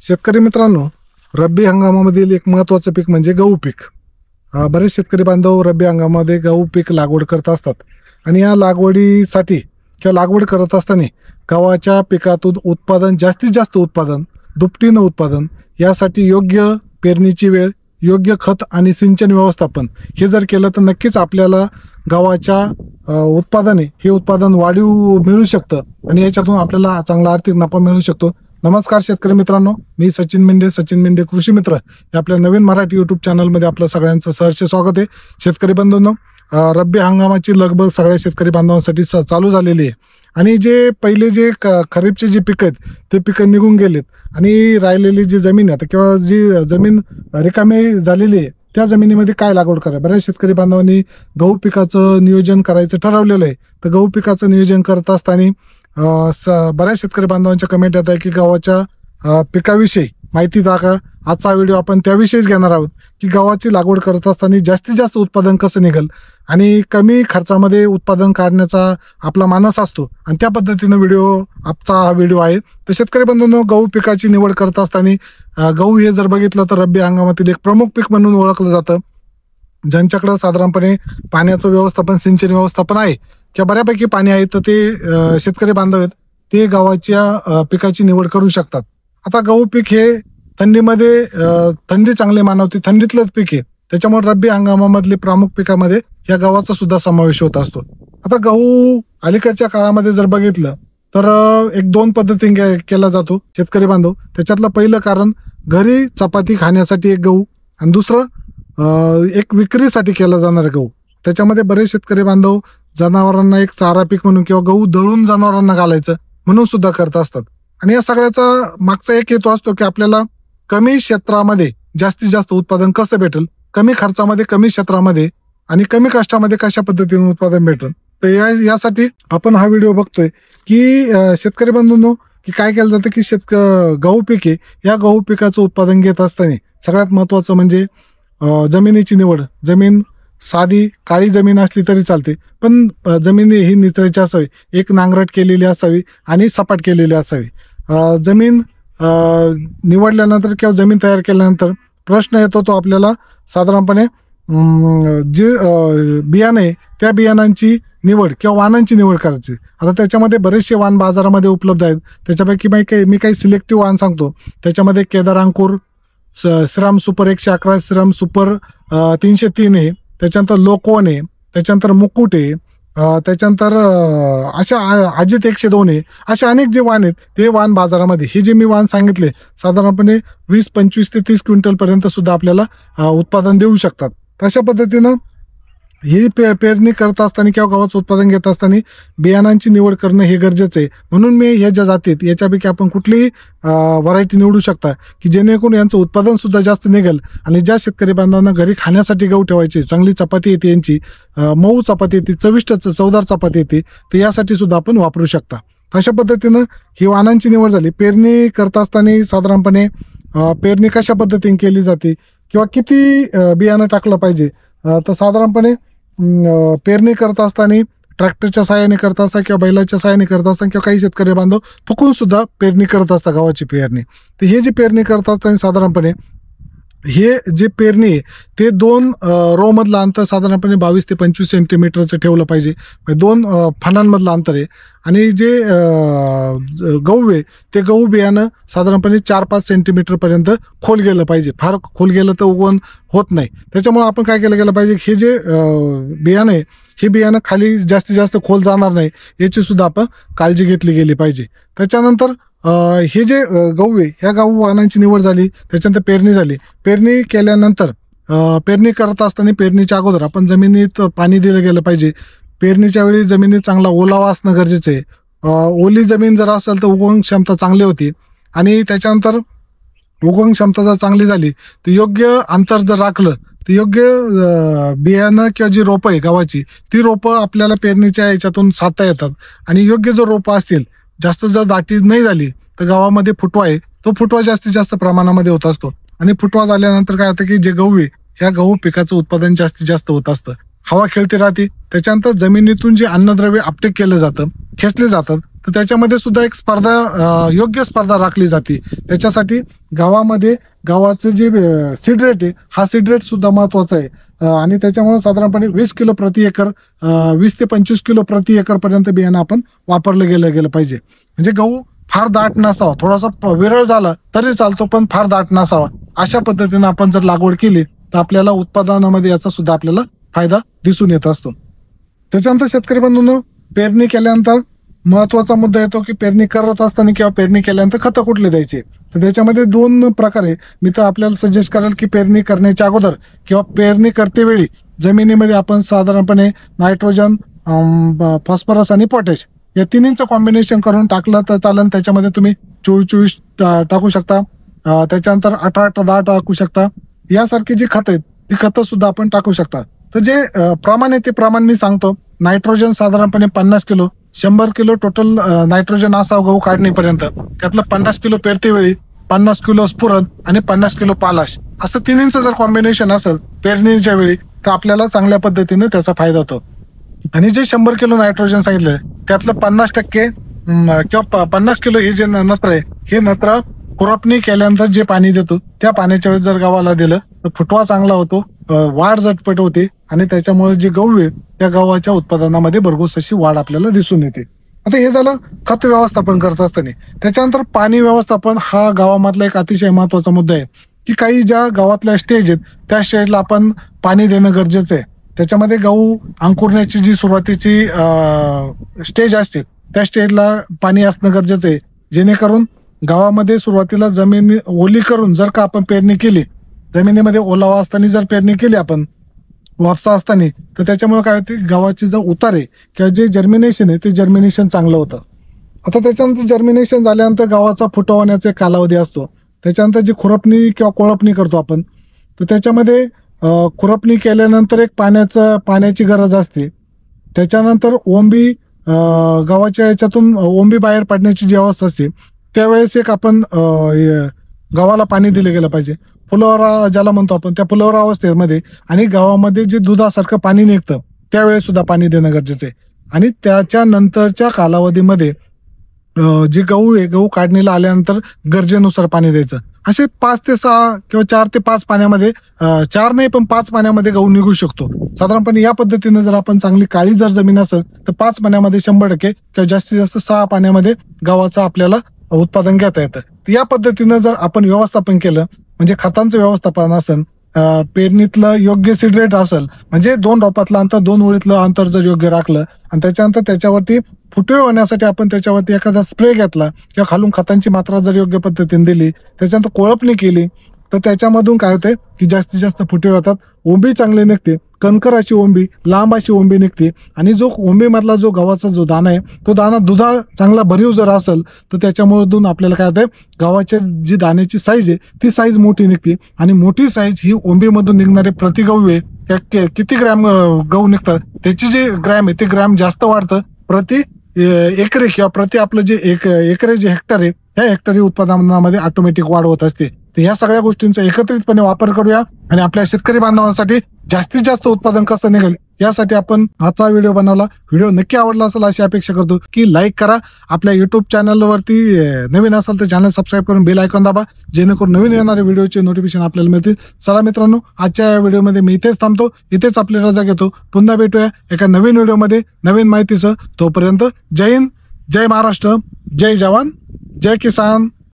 शेतकरी मित्रांनो, रब्बी हंगामामधील एक महत्त्वाचं पीक म्हणजे गहू पीक. बरेच शेतकरी बांधव रब्बी हंगामामध्ये गहू पीक लागवड करत असतात आणि या लागवडीसाठी किंवा लागवड करत असताना गव्हाच्या पिकातून उत्पादन जास्तीत जास्त उत्पादन, दुपटीनं उत्पादन यासाठी योग्य पेरणीची वेळ, योग्य खत आणि सिंचन व्यवस्थापन हे जर केलं तर नक्कीच आपल्याला गव्हाच्या हे उत्पादन वाढीव मिळू शकतं आणि याच्यातून आपल्याला चांगला आर्थिक नफा मिळू शकतो. नमस्कार शेतकरी मित्रांनो, मी सचिन मेंढे कृषी मित्र या आपल्या नवीन मराठी यूट्यूब चॅनलमध्ये आपलं सगळ्यांचं सहर्ष स्वागत आहे. शेतकरी बंधूंनो, रब्बी हंगामाची लगबग सगळ्या शेतकरी बांधवांसाठी चालू झालेली आहे आणि जे पहिले जे खरीपचे जे पिकं आहेत ते पिकं निघून गेलेत आणि राहिलेली जी जमीन आहे किंवा जी जमीन रिकामी झालेली आहे त्या जमिनीमध्ये काय लागवड करा. बऱ्याच शेतकरी बांधवांनी गहू पिकाचं नियोजन करायचं ठरवलेलं आहे. तर गहू पिकाचं नियोजन करत असताना बऱ्याच शेतकरी बांधवांच्या कमेंट येत आहे की गव्हाच्या पिकाविषयी माहिती टाका. आजचा व्हिडिओ आपण त्याविषयीच घेणार आहोत की गव्हाची लागवड करत असताना जास्तीत जास्त उत्पादन कसं निघेल आणि कमी खर्चामध्ये उत्पादन काढण्याचा आपला मानस असतो आणि त्या पद्धतीनं आजचा हा व्हिडिओ आहे. तर शेतकरी बंधूंनो, गहू पिकाची निवड करत असताना गहू हे जर बघितलं तर रब्बी हंगामातील एक प्रमुख पीक म्हणून ओळखलं जातं. ज्यांच्याकडे साधारणपणे पाण्याचं व्यवस्थापन, सिंचन व्यवस्थापन आहे किंवा बऱ्यापैकी पाणी आहे तर ते शेतकरी बांधव आहेत ते गव्हाच्या पिकाची निवड करू शकतात. आता गहू पीक हे थंडीमध्ये थंडी चांगली मानवते, थंडीतलंच पीक आहे. त्याच्यामुळे रब्बी हंगामामधले प्रमुख पिकामध्ये या गव्हाचा सुद्धा समावेश होत असतो. आता गहू अलीकडच्या काळामध्ये जर बघितलं तर एक दोन पद्धतीने केला जातो शेतकरी बांधव. त्याच्यातलं पहिलं कारण घरी चपाती खाण्यासाठी एक गहू आणि दुसरं एक विक्रीसाठी केला जाणारा गहू. त्याच्यामध्ये बरेच शेतकरी बांधव जनावरांना एक चारा पीक म्हणून किंवा गहू दळून जनावरांना घालायचं म्हणून सुद्धा करत असतात. आणि या सगळ्याचा मागचा एक हेतू असतो की आपल्याला कमी क्षेत्रामध्ये जास्तीत जास्त उत्पादन कसं भेटेल, कमी खर्चामध्ये कमी क्षेत्रामध्ये आणि कमी कष्टामध्ये कशा पद्धतीने उत्पादन भेटेल. तर यासाठी आपण हा व्हिडिओ बघतोय की शेतकरी बंधूंनो की काय केलं जातं की गहू पीक आहे, या गहू पिकाचं उत्पादन घेत असताना सगळ्यात महत्त्वाचं म्हणजे जमिनीची निवड. जमीन साधी काळी जमीन असली तरी चालते, पण जमीन ही निचऱ्याची असावी, एक नांगरट केलेली असावी आणि सपाट केलेली असावी. जमीन निवडल्यानंतर किंवा जमीन तयार केल्यानंतर प्रश्न येतो तो आपल्याला साधारणपणे जे बियाणे आहे त्या बियाणांची निवड किंवा वाणांची निवड करायची. आता त्याच्यामध्ये बरेचसे वाण बाजारामध्ये उपलब्ध आहेत. त्याच्यापैकी मी काही सिलेक्टिव्ह वाण सांगतो. त्याच्यामध्ये केदार अंकुर, श्रीराम सुपर 111, श्रीराम सुपर 303 आहे, त्याच्यानंतर लोकवन आहे, त्याच्यानंतर मुकुट आहे, त्याच्यानंतर अशा अजित 102 आहे. असे अनेक जे वाण आहेत ते वाण बाजारामध्ये, हे जे मी वाण सांगितले साधारणपणे 20-25 ते 30 क्विंटलपर्यंत सुद्धा आपल्याला उत्पादन देऊ शकतात. तशा पद्धतीनं ही पेरणी करत असताना किंवा गव्हाचं उत्पादन घेत असताना बियाणांची निवड करणं हे गरजेचं आहे. म्हणून मी ह्या ज्या जातीत याच्यापैकी आपण कुठलीही व्हरायटी निवडू शकता की जेणेकरून यांचं उत्पादन सुद्धा जास्त निघेल आणि ज्या शेतकरी बांधवांना घरी खाण्यासाठी गहू ठेवायची, चांगली चपाती येते, यांची मऊ चपाती येते, चविष्ट चवदार चपाती येते, तर यासाठी सुद्धा आपण वापरू शकता. अशा पद्धतीनं ही वाणांची निवड झाली. पेरणी करत असताना साधारणपणे पेरणी कशा पद्धतीने केली जाते किंवा किती बियाणं टाकलं पाहिजे, तर साधारणपणे पेरणी करत असताना ट्रॅक्टरच्या सहाय्याने करत असतात किंवा बैलाच्या सहाय्याने करत असतात किंवा काही शेतकरी बांधव फुकून सुद्धा पेरणी करत असतात गव्हाची पेरणी. तर हे जे पेरणी करत असताना साधारणपणे हे जे पेरणी आहे ते 2 रो मधलं अंतर साधारणपणे 22 ते 25 सेंटीमीटरचं ठेवलं पाहिजे. 2 फणांमधलं अंतर आहे आणि जे गहू आहे ते गहू बियाणं साधारणपणे 4-5 सेंटीमीटरपर्यंत खोल गेलं पाहिजे. फार खोल गेलं तर उगवण होत नाही. त्याच्यामुळे आपण काय केलं गेलं पाहिजे, हे जे बियाणं आहे हे बियाणं खाली जास्तीत जास्त खोल जाणार नाही याची सुद्धा आपण काळजी घेतली गेली पाहिजे. त्याच्यानंतर हे जे गहू आहे ह्या गहू वाणांची निवड झाली, त्याच्यानंतर पेरणी झाली. पेरणी केल्यानंतर पेरणी करत असताना पेरणीच्या अगोदर आपण जमिनीत पाणी दिलं गेलं पाहिजे. पेरणीच्या वेळी जमिनीत चांगला ओलावा असणं गरजेचं आहे. ओली जमीन जर असेल तर उगवण क्षमता चांगली होती आणि त्याच्यानंतर उगवण क्षमता जर चांगली झाली तर योग्य अंतर जर राखलं तर योग्य बियाणं किंवा जी रोपं आहे गव्हाची ती रोपं आपल्याला पेरणीच्या याच्यातून साधता येतात आणि योग्य जर रोपं असतील, जास्त जर दाटी नाही झाली तर गव्हामध्ये फुटवा आहे तो फुटवा जास्तीत जास्त प्रमाणामध्ये होत असतो आणि फुटवा झाल्यानंतर काय होतं की जे गहू आहे ह्या गहू पिकाचं उत्पादन जास्तीत जास्त होत असतं. हवा खेळती राहते. त्याच्यानंतर जमिनीतून जे अन्नद्रव्य आपटेक केलं जातं, खेचले जातात, तर त्याच्यामध्ये सुद्धा एक स्पर्धा, योग्य स्पर्धा राखली जाते. त्याच्यासाठी गावामध्ये गावाचं जे सीड रेट आहे, हा सीड रेट सुद्धा महत्वाचा आहे. आणि त्याच्यामुळे साधारणपणे 20 किलो प्रति एकर, 20 ते 25 किलो प्रति एकर पर्यंत बियाणं आपण वापरलं गेलं पाहिजे. म्हणजे गहू फार दाट नसावा, थोडासा विरळ झाला तरी चालतो, पण फार दाट नसावा. अशा पद्धतीने आपण जर लागवड केली तर आपल्याला उत्पादनामध्ये याचा सुद्धा आपल्याला फायदा दिसून येत असतो. त्याच्यानंतर शेतकरी बंधूंनो, पेरणी केल्यानंतर महत्वाचा मुद्दा येतो की पेरणी करत असताना किंवा पेरणी केल्यानंतर खतं कुठले द्यायचे. तर त्याच्यामध्ये 2 प्रकार आहे. मी तर आपल्याला सजेस्ट करेल की पेरणी करण्याच्या अगोदर किंवा पेरणी करतेवेळी जमिनीमध्ये आपण साधारणपणे नायट्रोजन, फॉस्फरस आणि पोटॅश या तिन्हींचं कॉम्बिनेशन करून टाकलं तर चालेल. त्याच्यामध्ये तुम्ही 24-24 टाकू शकता, त्याच्यानंतर 18-10 टाकू शकता. यासारखी जी खतं आहेत ती खतं सुद्धा आपण टाकू शकता. तर जे प्रमाण आहे ते प्रमाण मी सांगतो. नायट्रोजन साधारणपणे 50 किलो, 100 किलो टोटल नायट्रोजन असावं गहू काढणीपर्यंत. त्यातलं 50 किलो पेरतेवेळी, 50 किलो स्फुरद आणि 50 किलो पालाश असं तिन्हींचं जर कॉम्बिनेशन असेल पेरणीच्या वेळी तर आपल्याला चांगल्या पद्धतीने त्याचा फायदा होतो. आणि जे 100 किलो नायट्रोजन सांगितलं त्यातलं 50% किंवा 50 किलो हे जे नत्र आहे, हे नत्र खुरपणी केल्यानंतर जे पाणी देतो त्या पाण्याच्या वेळेस जर गव्हाला दिलं तर फुटवा चांगला होतो, वाढ झटपट होते आणि त्याच्यामुळे जे गहू आहे त्या गव्हाच्या उत्पादनामध्ये भरघोस अशी वाढ आपल्याला दिसून येते. आता हे झालं खत व्यवस्थापन करत असताना. त्याच्यानंतर पाणी व्यवस्थापन हा गावामधला एक अतिशय महत्वाचा मुद्दा आहे की काही ज्या गावातल्या स्टेज आहेत त्या स्टेजला आपण पाणी देणं गरजेचं आहे. त्याच्यामध्ये गहू अंकुरण्याची जी सुरुवातीची स्टेज असते त्या स्टेजला पाणी असणं गरजेचं आहे, जेणेकरून गावामध्ये सुरुवातीला जमीन ओली करून जर का आपण पेरणी केली, जमिनीमध्ये ओलावा असताना जर पेरणी केली आपण वापसा असताना, तर त्याच्यामुळे काय होते, गव्हाची जो उतार आहे किंवा जे जर्मिनेशन आहे ते जर्मिनेशन चांगलं होतं. आता त्याच्यानंतर जर्मिनेशन झाल्यानंतर गव्हाचा फुटवा होण्याचा कालावधी असतो. त्याच्यानंतर जी खुरपणी किंवा कोळपणी करतो आपण, तर त्याच्यामध्ये खुरपणी केल्यानंतर एक पाण्याची गरज असते. त्याच्यानंतर ओंबी, गव्हाच्या याच्यातून ओंबी बाहेर पडण्याची जी अवस्था असते त्यावेळेस एक आपण गव्हाला पाणी दिलं गेलं पाहिजे. फुलोरा ज्याला म्हणतो आपण, त्या फुलोरा अवस्थेमध्ये आणि गावामध्ये जे दुधासारखं पाणी निघतं त्यावेळेस सुद्धा पाणी देणं गरजेचं आहे. आणि त्याच्यानंतरच्या कालावधीमध्ये जे गहू आहे, गहू काढणीला आल्यानंतर गरजेनुसार पाणी द्यायचं. असे 5 ते 6 किंवा 4 ते 5 पाण्यामध्ये, 4 नाही पण 5 पाण्यामध्ये गहू निघू शकतो साधारणपणे. या पद्धतीने जर आपण चांगली काळी जर जमीन असेल तर 5 पाण्यामध्ये 100% किंवा जास्तीत जास्त 6 पाण्यामध्ये गव्हाचं आपल्याला उत्पादन घेता येतं. या पद्धतीनं जर आपण व्यवस्थापन केलं, म्हणजे खतांचं व्यवस्थापन असेल, पेरणीतलं योग्य सीड रेट असेल, म्हणजे 2 रोपातलं अंतर, 2 ओळीतलं अंतर जर योग्य राखलं आणि त्याच्यानंतर त्याच्यावरती फुटवे होण्यासाठी आपण त्याच्यावरती एखादा स्प्रे घेतला किंवा खालून खतांची मात्रा जर योग्य पद्धतीने दिली, त्याच्यानंतर कोळपणी केली, तर त्याच्यामधून काय होते की जास्तीत जास्त फुटवे होतात, ओंबी चांगली निघते, कणकर अशी ओंबी, लांब अशी ओंबी निघते. आणि जो ओंबीमधला जो गव्हाचा जो दाणा आहे तो दाणा दुधा चांगला भरीव जर असेल तर त्याच्यामधून आपल्याला काय होतं, गव्हाच्या जी दाण्याची साईज आहे ती साईज मोठी निघते. आणि मोठी साईज ही ओंबीमधून निघणारे प्रति गहू आहे त्या किती ग्रॅम गहू निघतात त्याची जे ग्रॅम आहे ते ग्रॅम जास्त वाढतं प्रति एकरी किंवा प्रति आपलं जे एकरी जे हेक्टर आहे त्या हेक्टरी उत्पादनामध्ये ऑटोमॅटिक वाढ होत असते. तर ह्या सगळ्या गोष्टींचा एकत्रितपणे वापर करूया आणि आपल्या शेतकरी बांधवांसाठी जास्तीत जास्त उत्पादन कसं निघेल यासाठी आपण आजचा व्हिडिओ बनवला. व्हिडिओ नक्की आवडला असेल अशी अपेक्षा करतो की लाईक करा. आपल्या युट्यूब चॅनलवरती नवीन असेल तर चॅनल सबस्क्राईब करून बेल आयकॉन दाबा, जेणेकरून नवीन येणारे व्हिडिओचे नोटिफिकेशन आपल्याला मिळतील. चला मित्रांनो, आजच्या या व्हिडिओमध्ये मी इथेच थांबतो, इथेच आपली रजा घेतो. पुन्हा भेटूया एका नवीन व्हिडिओमध्ये नवीन माहितीसह. तोपर्यंत जय हिंद, जय महाराष्ट्र, जय जवान, जय किसान.